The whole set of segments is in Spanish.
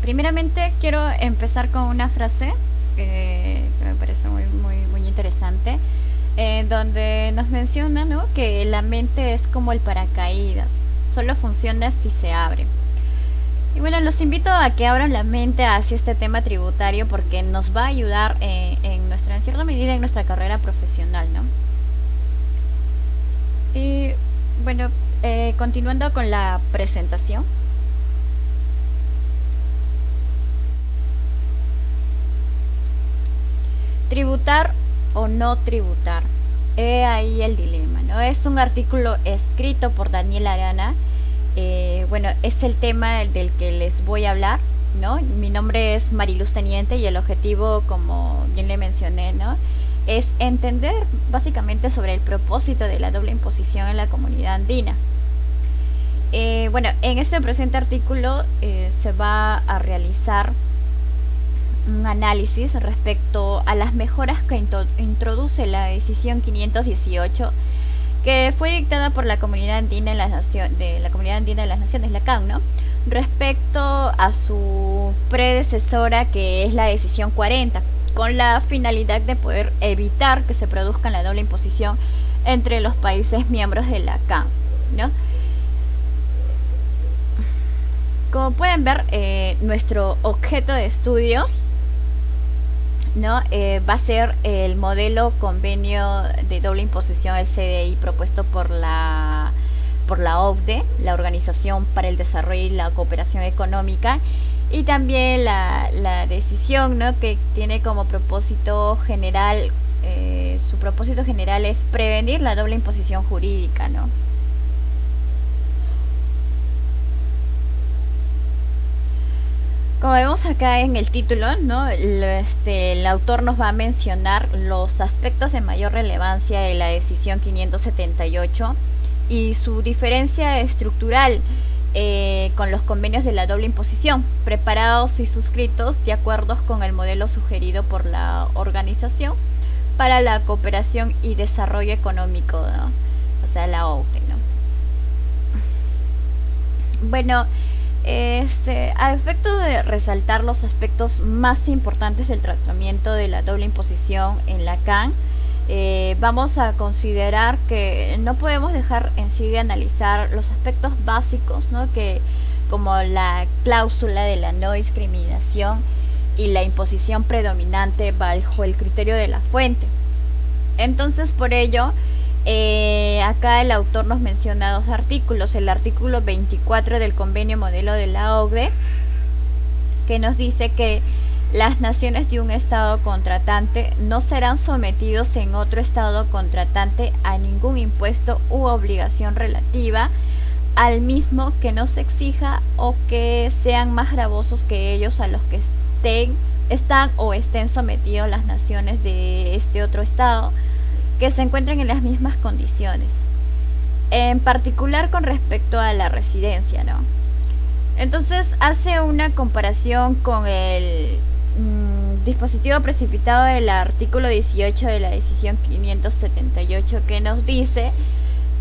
Primeramente quiero empezar con una frase que me parece muy interesante, donde nos menciona, ¿no?, que la mente es como el paracaídas, solo funciona si se abre. Y bueno, los invito a que abran la mente hacia este tema tributario porque nos va a ayudar en cierta medida en nuestra carrera profesional, ¿no? Y bueno, continuando con la presentación. Tributar o no tributar. He ahí el dilema, ¿no? Es un artículo escrito por Daniel Arana. Bueno, es el tema del que les voy a hablar, ¿no? Mi nombre es Mariluz Teniente y el objetivo, como bien le mencioné, ¿no?, es entender básicamente sobre el propósito de la doble imposición en la comunidad andina. Bueno, en este presente artículo se va a realizar un análisis respecto a las mejoras que introduce la decisión 518 que fue dictada por la Comunidad Andina de la Comunidad Andina de las Naciones, la CAN, ¿no?, respecto a su predecesora, que es la decisión 40, con la finalidad de poder evitar que se produzca la doble imposición entre los países miembros de la CAN, ¿no? Como pueden ver, nuestro objeto de estudio, ¿no?, va a ser el modelo convenio de doble imposición, el CDI, propuesto por la OCDE, la Organización para el Desarrollo y la Cooperación Económica, y también la decisión, ¿no?, que tiene como propósito general, su propósito general es prevenir la doble imposición jurídica, ¿no? Como vemos acá en el título, ¿no?, el autor nos va a mencionar los aspectos de mayor relevancia de la decisión 578 y su diferencia estructural con los convenios de la doble imposición, preparados y suscritos de acuerdo con el modelo sugerido por la Organización para la Cooperación y Desarrollo Económico, ¿no?, o sea, la OCDE, ¿no? Bueno, a efecto de resaltar los aspectos más importantes del tratamiento de la doble imposición en la CAN, vamos a considerar que no podemos dejar en sí de analizar los aspectos básicos, ¿no?, que como la cláusula de la no discriminación y la imposición predominante bajo el criterio de la fuente. Entonces, por ello, acá el autor nos menciona dos artículos: el artículo 24 del convenio modelo de la OCDE, que nos dice que las naciones de un estado contratante no serán sometidos en otro estado contratante a ningún impuesto u obligación relativa al mismo que no se exija o que sean más gravosos que ellos a los que están o estén sometidos las naciones de este otro estado que se encuentren en las mismas condiciones, en particular con respecto a la residencia, ¿no? Entonces hace una comparación con el dispositivo precipitado del artículo 18 de la decisión 578, que nos dice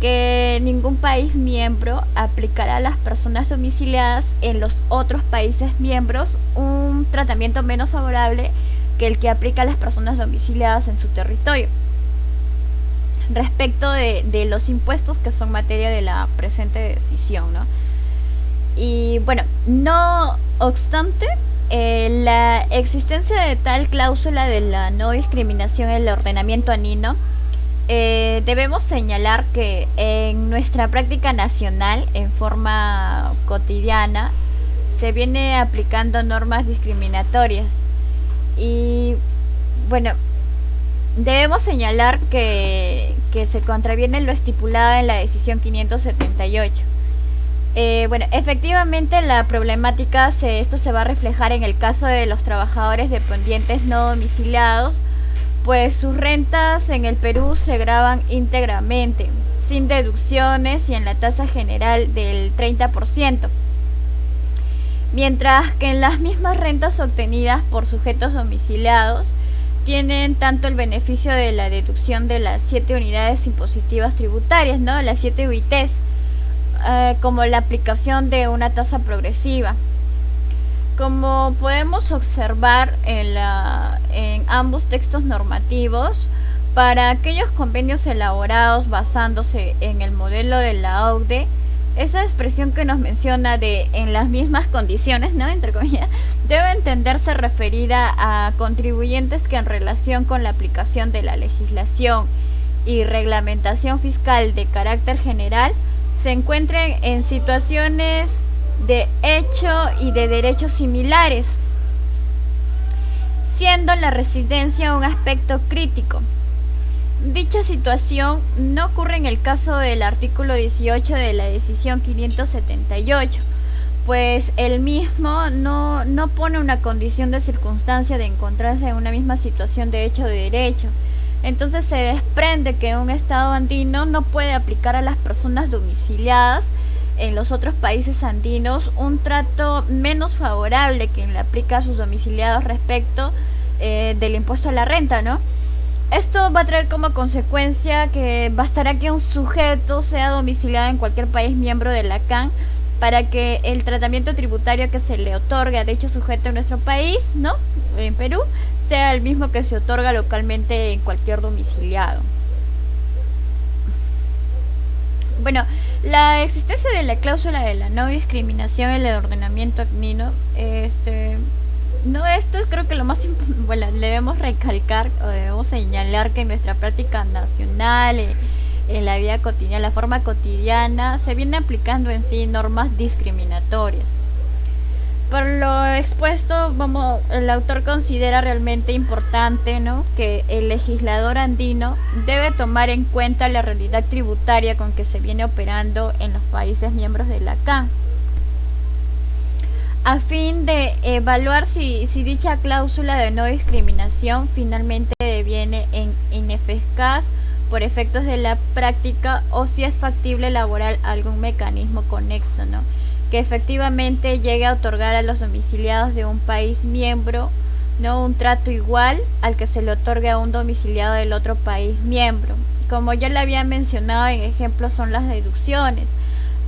que ningún país miembro aplicará a las personas domiciliadas en los otros países miembros un tratamiento menos favorable que el que aplica a las personas domiciliadas en su territorio respecto de los impuestos que son materia de la presente decisión, ¿no? Y bueno, no obstante, la existencia de tal cláusula de la no discriminación en el ordenamiento andino, debemos señalar que en nuestra práctica nacional, en forma cotidiana, se viene aplicando normas discriminatorias. Y bueno, debemos señalar que se contraviene lo estipulado en la decisión 578. Bueno, efectivamente la problemática esto se va a reflejar en el caso de los trabajadores dependientes no domiciliados, pues sus rentas en el Perú se graban íntegramente, sin deducciones y en la tasa general del 30%, mientras que en las mismas rentas obtenidas por sujetos domiciliados tienen tanto el beneficio de la deducción de las 7 unidades impositivas tributarias, ¿no?, las 7 UITs, como la aplicación de una tasa progresiva. Como podemos observar en ambos textos normativos, para aquellos convenios elaborados basándose en el modelo de la OCDE, esa expresión que nos menciona de en las mismas condiciones, ¿no?, entre comillas, debe entenderse referida a contribuyentes que en relación con la aplicación de la legislación y reglamentación fiscal de carácter general se encuentren en situaciones de hecho y de derechos similares, siendo la residencia un aspecto crítico. Dicha situación no ocurre en el caso del artículo 18 de la decisión 578, pues el mismo no pone una condición de circunstancia de encontrarse en una misma situación de hecho o de derecho. Entonces se desprende que un Estado andino no puede aplicar a las personas domiciliadas en los otros países andinos un trato menos favorable que le aplica a sus domiciliados respecto del impuesto a la renta, ¿no? Esto va a traer como consecuencia que bastará que un sujeto sea domiciliado en cualquier país miembro de la CAN para que el tratamiento tributario que se le otorgue a dicho sujeto en nuestro país, ¿no?, en Perú, sea el mismo que se otorga localmente en cualquier domiciliado. Bueno, la existencia de la cláusula de la no discriminación en el ordenamiento andino, esto es creo que lo más bueno, debemos recalcar o debemos señalar que en nuestra práctica nacional, en la vida cotidiana, la forma cotidiana, se viene aplicando en sí normas discriminatorias. Por lo expuesto, el autor considera realmente importante, ¿no?, que el legislador andino debe tomar en cuenta la realidad tributaria con que se viene operando en los países miembros de la CAN, a fin de evaluar si dicha cláusula de no discriminación finalmente deviene en ineficaz por efectos de la práctica o si es factible elaborar algún mecanismo conexo, ¿no?, que efectivamente llegue a otorgar a los domiciliados de un país miembro, no un trato igual al que se le otorgue a un domiciliado del otro país miembro. Como ya le había mencionado en ejemplos, son las deducciones,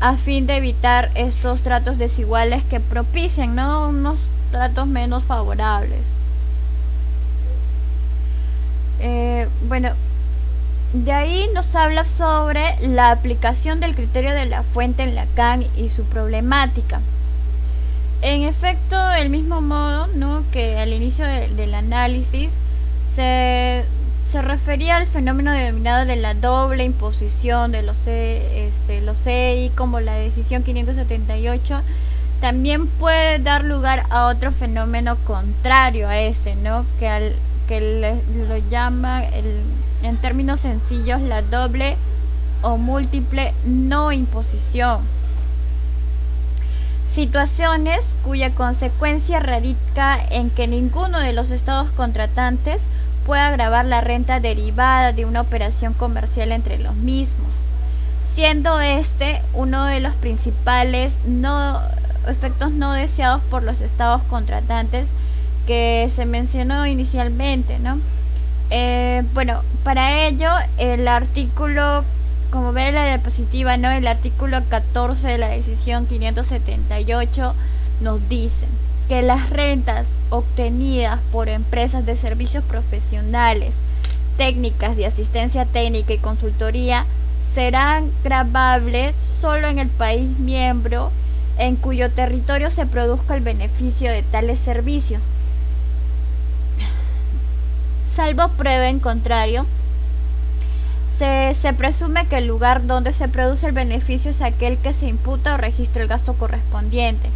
a fin de evitar estos tratos desiguales que propician, ¿no?, unos tratos menos favorables. Bueno, de ahí nos habla sobre la aplicación del criterio de la fuente en la CAN y su problemática. En efecto, del mismo modo, ¿no?, que al inicio del análisis se refería al fenómeno denominado de la doble imposición de los CI, como la decisión 578, también puede dar lugar a otro fenómeno contrario a este, ¿no?, que lo llama en términos sencillos la doble o múltiple no imposición. Situaciones cuya consecuencia radica en que ninguno de los estados contratantes pueda gravar la renta derivada de una operación comercial entre los mismos, siendo este uno de los principales efectos no deseados por los estados contratantes que se mencionó inicialmente, ¿no? Bueno, para ello el artículo, como ve la diapositiva, ¿no?, el artículo 14 de la decisión 578 nos dice que las rentas obtenidas por empresas de servicios profesionales, técnicas de asistencia técnica y consultoría serán gravables solo en el país miembro en cuyo territorio se produzca el beneficio de tales servicios, salvo prueba en contrario. Se presume que el lugar donde se produce el beneficio es aquel que se imputa o registra el gasto correspondiente.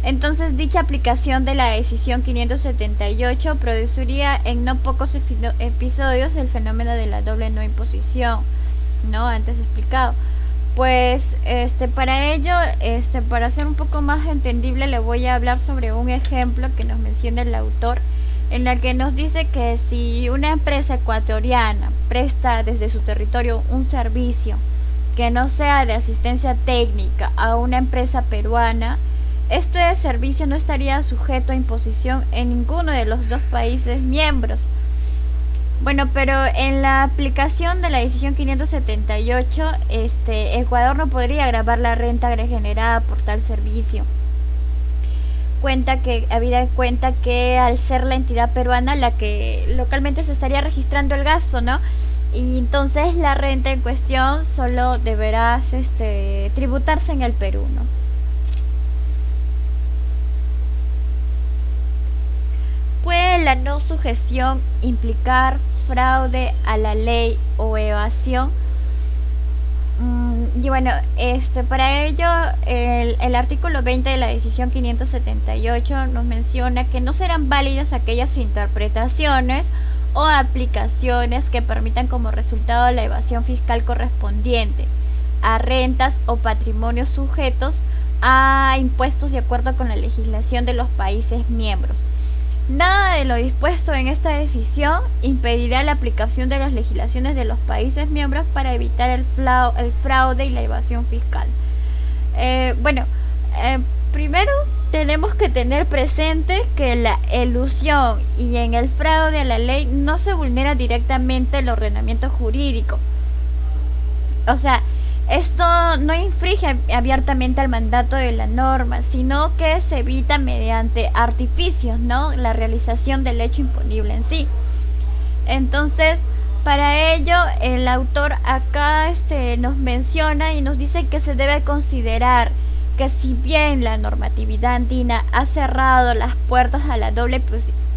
Entonces, dicha aplicación de la decisión 578 produciría en no pocos episodios el fenómeno de la doble no imposición, ¿no?, antes explicado. Pues para ello, para hacer un poco más entendible, le voy a hablar sobre un ejemplo que nos menciona el autor, en la que nos dice que si una empresa ecuatoriana presta desde su territorio un servicio que no sea de asistencia técnica a una empresa peruana, este servicio no estaría sujeto a imposición en ninguno de los dos países miembros. Bueno, pero en la aplicación de la decisión 578, Ecuador no podría gravar la renta generada por tal servicio. habida cuenta que al ser la entidad peruana la que localmente se estaría registrando el gasto, ¿no? Y entonces la renta en cuestión solo deberá tributarse en el Perú, ¿no? ¿Puede la no sujeción implicar fraude a la ley o evasión? Y bueno, para ello el artículo 20 de la decisión 578 nos menciona que no serán válidas aquellas interpretaciones o aplicaciones que permitan como resultado la evasión fiscal correspondiente a rentas o patrimonios sujetos a impuestos de acuerdo con la legislación de los países miembros. Nada de lo dispuesto en esta decisión impedirá la aplicación de las legislaciones de los países miembros para evitar el fraude y la evasión fiscal. Primero tenemos que tener presente que la elusión y en el fraude a la ley no se vulnera directamente el ordenamiento jurídico. O sea, esto no infringe abiertamente al mandato de la norma, sino que se evita mediante artificios, ¿no? La realización del hecho imponible en sí. Entonces, para ello, el autor acá nos menciona y nos dice que se debe considerar que si bien la normatividad andina ha cerrado las puertas a la doble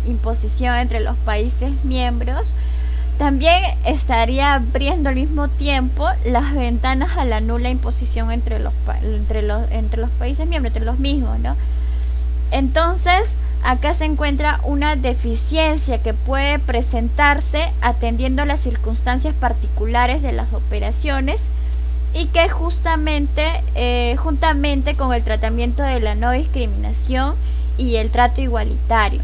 imposición entre los países miembros, también estaría abriendo al mismo tiempo las ventanas a la nula imposición entre los países miembros, entre los mismos, ¿no? Entonces, acá se encuentra una deficiencia que puede presentarse atendiendo a las circunstancias particulares de las operaciones y que juntamente con el tratamiento de la no discriminación y el trato igualitario.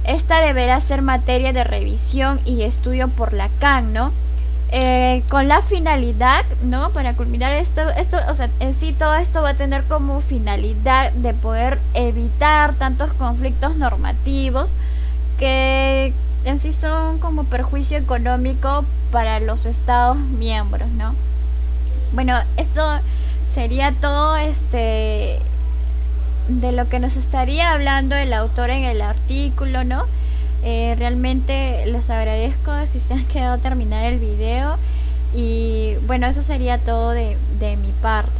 Esta deberá ser materia de revisión y estudio por la CAN, ¿no? Con la finalidad, ¿no? Para culminar esto, o sea, en sí todo esto va a tener como finalidad de poder evitar tantos conflictos normativos que en sí son como perjuicio económico para los estados miembros, ¿no? Bueno, esto sería todo de lo que nos estaría hablando el autor en el artículo, ¿no? Realmente les agradezco si se han quedado a terminar el video y bueno, eso sería todo de mi parte.